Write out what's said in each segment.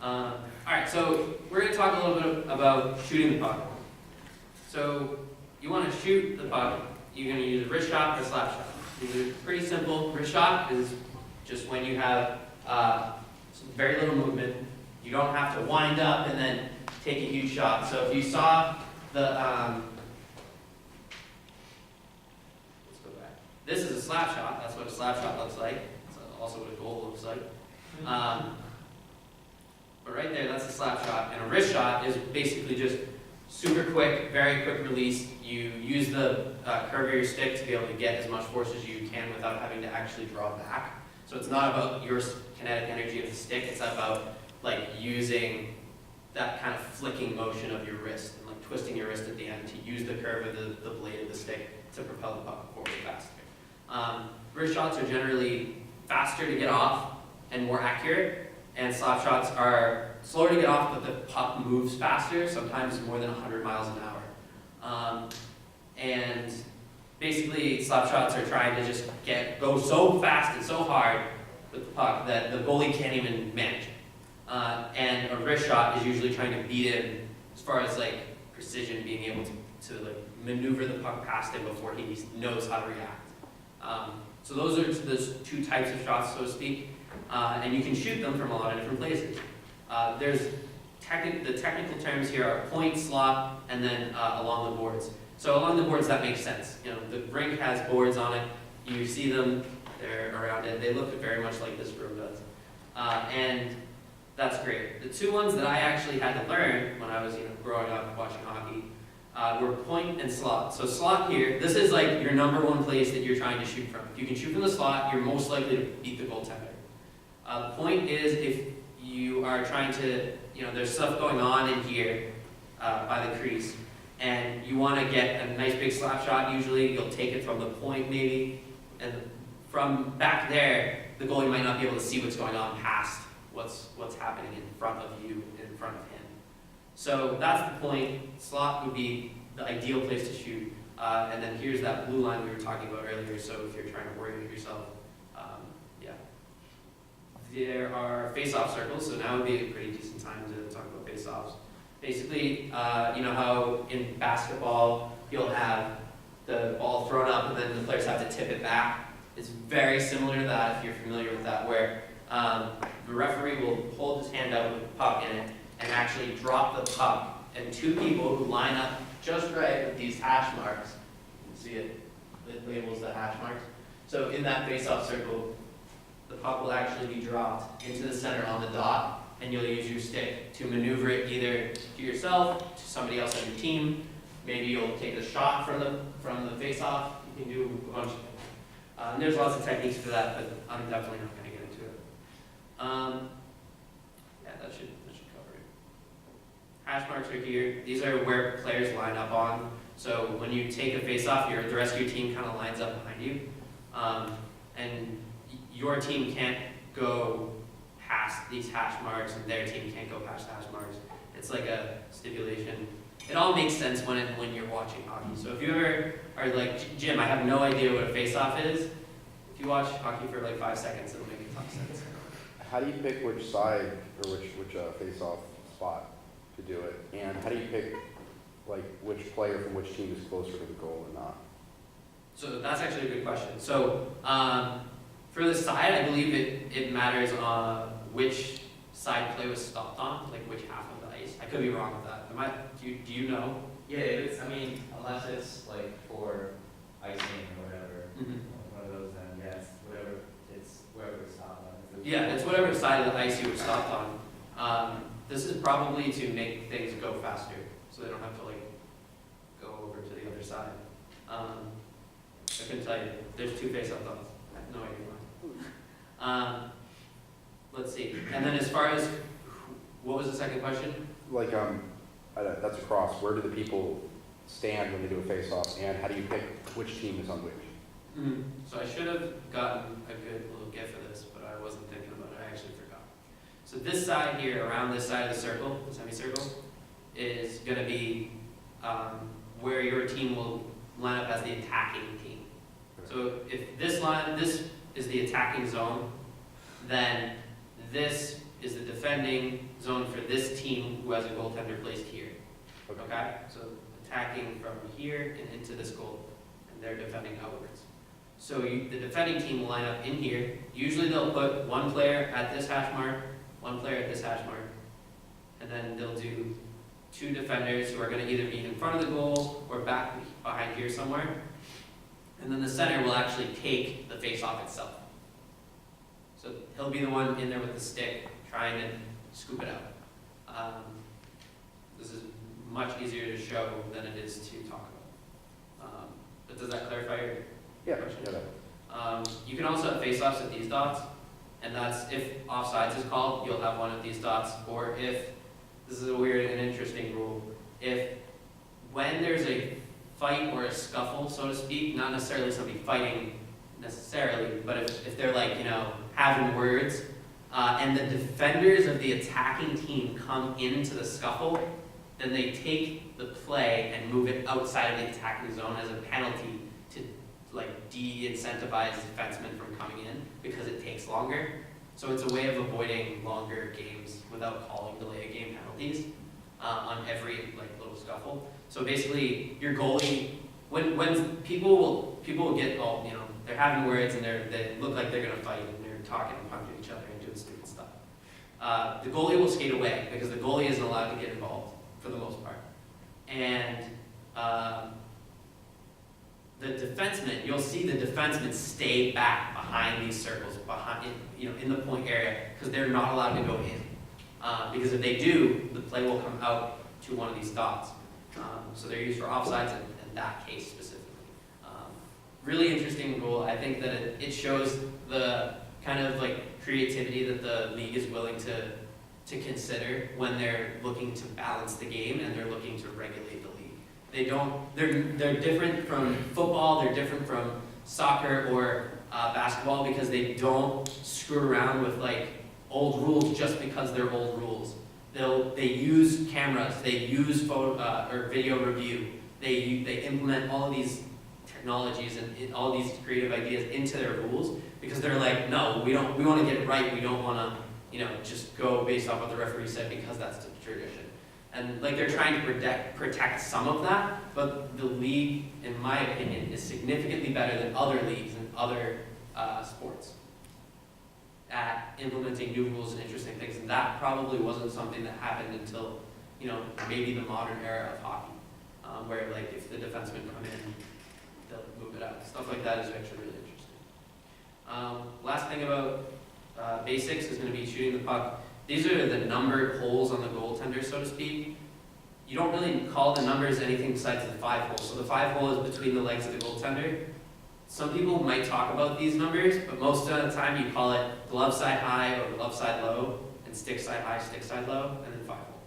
Alright, so we're going to talk a little bit about shooting the puck. So you want to shoot the puck, you're going to use a wrist shot or a slap shot. These are pretty simple. Wrist shot is just when you have very little movement. You don't have to wind up and then take a huge shot. So if you saw the, let's go back. This is a slap shot. That's what a slap shot looks like. That's also what a goal looks like. But right there, that's a slap shot. And a wrist shot is basically just super quick, very quick release. You use the curve of your stick to be able to get as much force as you can without having to actually draw back. So it's not about your kinetic energy of the stick. It's about like using that kind of flicking motion of your wrist and like twisting your wrist at the end to use the curve of the blade of the stick to propel the puck forward faster. Wrist shots are generally faster to get off and more accurate, and slap shots are slower to get off, but the puck moves faster, sometimes more than 100 miles an hour. And basically, slap shots are trying to just go so fast and so hard with the puck that the goalie can't even manage it. And a wrist shot is usually trying to beat him as far as like precision, being able to like maneuver the puck past him before he knows how to react. So those are the two types of shots, so to speak, and you can shoot them from a lot of different places. There's the technical terms here are point, slot, and then along the boards. So along the boards, that makes sense. You know, the rink has boards on it. You see them, they're around it. They look very much like this room does, and that's great. The two ones that I actually had to learn when I was growing up watching hockey were point and slot. So slot here, this is like your number one place that you're trying to shoot from. If you can shoot from the slot, you're most likely to beat the goaltender. The point is if you are trying to, there's stuff going on in here by the crease, and you want to get a nice big slap shot. Usually you'll take it from the point maybe, and from back there, the goalie might not be able to see what's going on past what's happening in front of you, in front of him. So that's the point. Slot would be the ideal place to shoot. And then here's that blue line we were talking about earlier, so if you're trying to orient yourself, yeah. There are face-off circles, so now would be a pretty decent time to talk about face-offs. Basically, you know how in basketball you'll have the ball thrown up and then the players have to tip it back? It's very similar to that, if you're familiar with that, where the referee will hold his hand out with the puck in it and actually drop the puck, and two people who line up just right with these hash marks, you can see it labels the hash marks. So in that face-off circle, the puck will actually be dropped into the center on the dot, and you'll use your stick to maneuver it either to yourself, to somebody else on your team. Maybe you'll take a shot from the face-off. You can do a bunch of things. And there's lots of techniques for that, but I'm definitely not going to get into it. Yeah, that should cover it. Hash marks are here. These are where players line up on. So when you take a face-off, the rest of your team kind of lines up behind you. And your team can't go past these hash marks, and their team can't go past hash marks. It's like a stipulation. It all makes sense when you're watching hockey. So if you ever are like, Jim, I have no idea what a face-off is, if you watch hockey for like 5 seconds, it'll make a ton of sense. How do you pick which side or which face-off spot to do it? And how do you pick like which player from which team is closer to the goal or not? So that's actually a good question. So for the side, I believe it matters on which side play was stopped on, like which half of the ice. I could be wrong with that. Do you know? Yeah, unless it's like for icing or whatever, one of those, then yes, wherever it's stopped on. Yeah, it's whatever side of the ice you were stopped on. This is probably to make things go faster, so they don't have to like go over to the other side. I couldn't tell you. There's two face-off thoughts. I have no idea why. Let's see. And then as far as, what was the second question? Like, that's a cross. Where do the people stand when they do a face-off, and how do you pick which team is on which? So I should have gotten a good little gift for this, but I wasn't thinking about it. I actually forgot. So this side here, around this side of the circle, the semicircle, is going to be where your team will line up as the attacking team. So if this is the attacking zone, then this is the defending zone for this team who has a goaltender placed here. Okay? So attacking from here and into this goal, and they're defending outwards. So the defending team will line up in here. Usually they'll put one player at this hash mark, one player at this hash mark, and then they'll do two defenders who are going to either be in front of the goal or back behind here somewhere. And then the center will actually take the face-off itself. So he'll be the one in there with the stick trying to scoop it out. This is much easier to show than it is to talk about. But does that clarify your question? Yeah. You can also have face-offs at these dots, and that's if offsides is called, you'll have one at these dots, or if, this is a weird and interesting rule, if when there's a fight or a scuffle, so to speak, not necessarily somebody fighting necessarily, but if they're like, having words, and the defenders of the attacking team come into the scuffle, then they take the play and move it outside of the attacking zone as a penalty to de-incentivize defensemen from coming in because it takes longer. So it's a way of avoiding longer games without calling delay of game penalties on every little scuffle. So basically, your goalie, when people will get all, they're having words and they look like they're gonna fight and they're talking and punching each other and doing stupid stuff. The goalie will skate away because the goalie isn't allowed to get involved for the most part. And the defenseman, you'll see the defensemen stay back behind these circles, in the point area, because they're not allowed to go in. Because if they do, the play will come out to one of these dots. So they're used for offsides in that case specifically. Really interesting rule. I think that it shows the kind of creativity that the league is willing to consider when they're looking to balance the game and they're looking to regulate the league. They're different from football, they're different from soccer or basketball because they don't screw around with old rules just because they're old rules. They use cameras, they use photo or video review, they implement all of these technologies and all these creative ideas into their rules because they're like, no, we want to get it right. We don't want to, just go based off what the referee said because that's the tradition. And they're trying to protect some of that, but the league, in my opinion, is significantly better than other leagues and other sports at implementing new rules and interesting things. And that probably wasn't something that happened until, maybe the modern era of hockey, where if the defensemen come in, they'll move it out. Stuff like that is actually really interesting. Last thing about basics is going to be shooting the puck. These are the numbered holes on the goaltender, so to speak. You don't really call the numbers anything besides the 5 hole. So the 5 hole is between the legs of the goaltender. Some people might talk about these numbers, but most of the time you call it glove side high or glove side low, and stick side high, stick side low, and then 5 hole.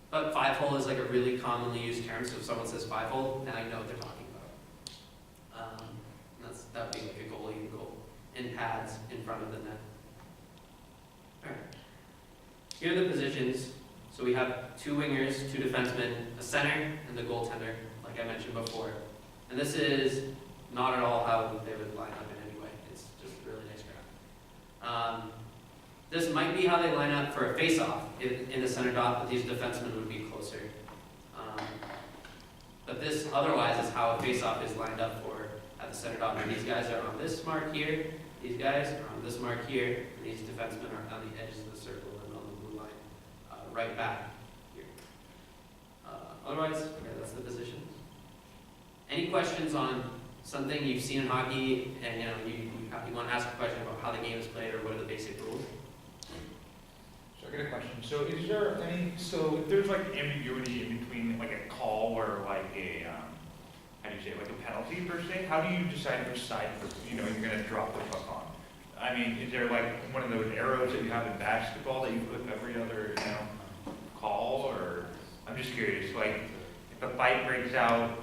But 5 hole is a really commonly used term, so if someone says 5 hole, now you know what they're talking about. That would be a goalie goal in pads in front of the net. All right. Here are the positions. So we have 2 wingers, 2 defensemen, a center, and the goaltender, like I mentioned before. And this is not at all how they would line up in any way. It's just a really nice graph. This might be how they line up for a face-off in the center dot, but these defensemen would be closer. But this otherwise is how a face-off is lined up for at the center dot. And these guys are on this mark here, these guys are on this mark here, and these defensemen are on the edges of the circle and on the blue line, right back here. Otherwise, okay, that's the positions. Any questions on something you've seen in hockey, and you want to ask a question about how the game is played or what are the basic rules? So I got a question. So is there if there's ambiguity in between a call or a how do you say it, a penalty per se, how do you decide which side you're going to drop the puck on? I mean, is there one of those arrows that you have in basketball that you flip every other call, or I'm just curious, if a fight breaks out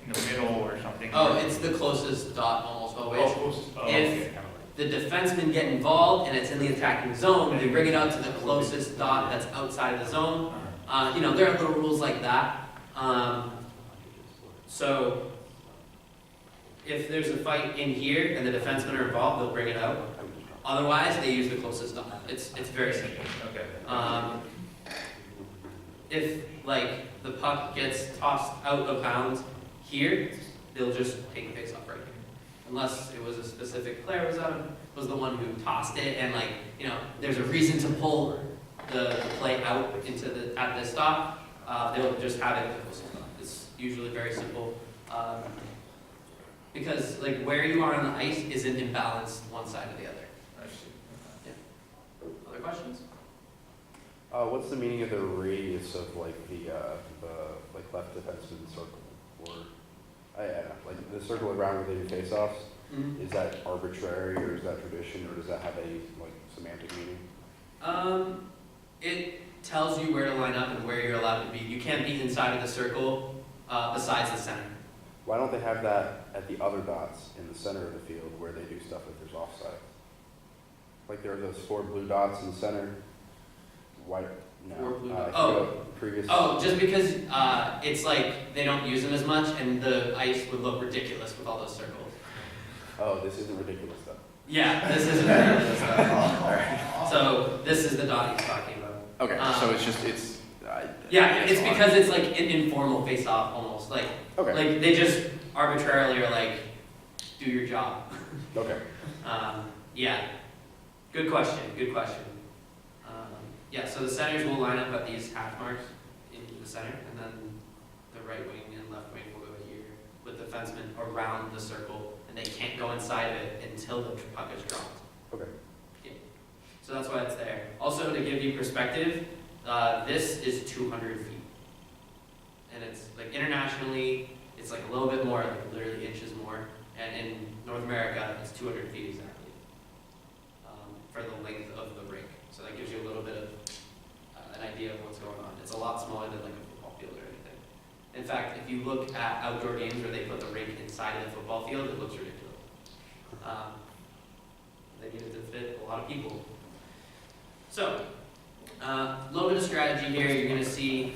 in the middle or something. Oh, it's the closest dot almost always. If the defensemen get involved and it's in the attacking zone, they bring it out to the closest dot that's outside of the zone. There are little rules like that. So if there's a fight in here and the defensemen are involved, they'll bring it out. Otherwise, they use the closest dot. It's very simple. Okay. If like the puck gets tossed out of bounds here, they'll just take the face-off right here. Unless it was a specific player was the one who tossed it, and like, you know, there's a reason to pull the play out into at this stop, they'll just have it at the closest dot. It's usually very simple. Because like where you are on the ice isn't imbalanced one side or the other. I see. Other questions? What's the meaning of the radius of like the like left defenseman circle, or like the circle around where they do face-offs? Mm-hmm. Is that arbitrary, or is that tradition, or does that have a like semantic meaning? It tells you where to line up and where you're allowed to be. You can't be inside of the circle besides the center. Why don't they have that at the other dots in the center of the field where they do stuff if there's offside? Like there are those 4 blue dots in the center. Why? No. 4 blue if dots. you go previous. Oh, just because it's like they don't use them as much, and the ice would look ridiculous with all those circles. Oh, this isn't ridiculous though. Yeah, this isn't ridiculous stuff. So this is the dot he's talking about. Okay, so it's just Yeah, it's because it's like an informal face-off almost. Like okay. like they just arbitrarily are like, do your job. Okay. Yeah, good question. Yeah, so the centers will line up at these hash marks in the center, and then the right wing and left wing will go here with the defenseman around the circle, and they can't go inside of it until the puck is dropped. Okay. Yeah. So that's why it's there. Also, to give you perspective, this is 200 feet. And it's like internationally, it's like a little bit more, like literally inches more. And in North America, it's 200 feet exactly for the length of the rink. So that gives you a little bit of an idea of what's going on. It's a lot smaller than like a football field or anything. In fact, if you look at outdoor games where they put the rink inside of the football field, it looks ridiculous. They needed to fit a lot of people. So, a little bit of strategy here. You're going to see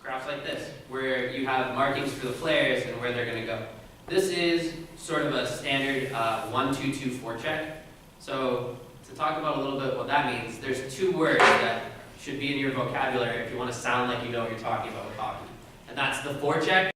graphs like this, where you have markings for the players and where they're going to go. This is sort of a standard 1-2-2 forecheck. So, to talk about a little bit what that means, there's 2 words that should be in your vocabulary if you want to sound like you know what you're talking about with hockey. And that's the forecheck